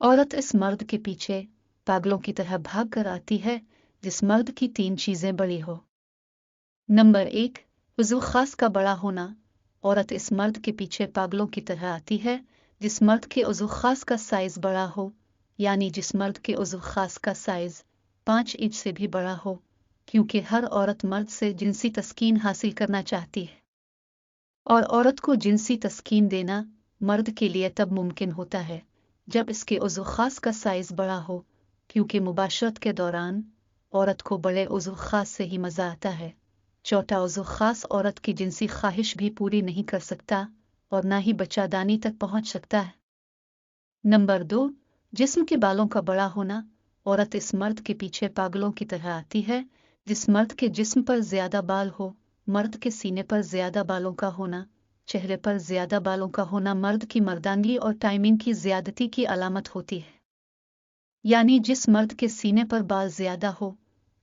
औरत इस मर्द के पीछे पागलों की तरह भाग कर आती है जिस मर्द की 3 चीजें बड़ी हो। नंबर 1, उज़ू खास का बड़ा होना। औरत इस मर्द के पीछे पागलों की तरह आती है जिस मर्द के उज़ू खास का साइज बड़ा हो, यानी जिस मर्द के उज़ू खास का साइज 5 इंच से भी बड़ा हो, क्योंकि हर औरत मर्द से जिनसी तस्कीन हासिल करना चाहती है और औरत को जिनसी तस्कीन देना मर्द के लिए तब मुमकिन होता है जब इसके उज़ू खास का साइज बड़ा हो, क्योंकि मुबाशरत के दौरान औरत को बड़े उज़ू खास से ही मज़ा आता है। छोटा उज़ू खास औरत की जिनसी ख्वाहिश भी पूरी नहीं कर सकता और ना ही बच्चादानी तक पहुंच सकता है। नंबर 2, जिस्म के बालों का बड़ा होना। औरत इस मर्द के पीछे पागलों की तरह आती है जिस मर्द के जिस्म पर ज्यादा बाल हो। मर्द के सीने पर ज्यादा बालों का होना, चेहरे पर ज्यादा बालों का होना मर्द की मर्दानगी और टाइमिंग की ज्यादती की अलामत होती है। यानी जिस मर्द के सीने पर बाल ज्यादा हो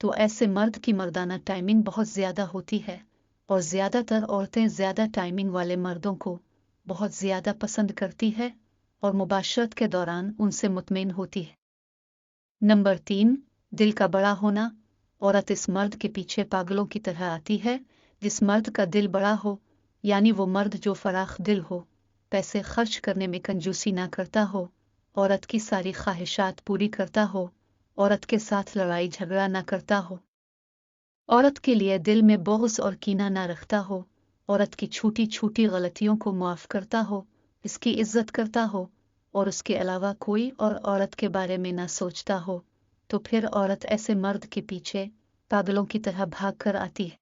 तो ऐसे मर्द की मर्दाना टाइमिंग बहुत ज्यादा होती है और ज्यादातर औरतें ज्यादा टाइमिंग वाले मर्दों को बहुत ज्यादा पसंद करती है और मुबाशरत के दौरान उनसे मुतमईन होती है। नंबर 3, दिल का बड़ा होना। औरत इस मर्द के पीछे पागलों की तरह आती है जिस मर्द का दिल बड़ा हो, यानी वो मर्द जो फराख दिल हो, पैसे खर्च करने में कंजूसी ना करता हो, औरत की सारी ख्वाहिशात पूरी करता हो, औरत के साथ लड़ाई झगड़ा ना करता हो, औरत के लिए दिल में बोझ और कीना ना रखता हो, औरत की छोटी छोटी गलतियों को माफ करता हो, इसकी इज्जत करता हो और उसके अलावा कोई और औरत के बारे में ना सोचता हो, तो फिर औरत ऐसे मर्द के पीछे पागलों की तरह भाग कर आती है।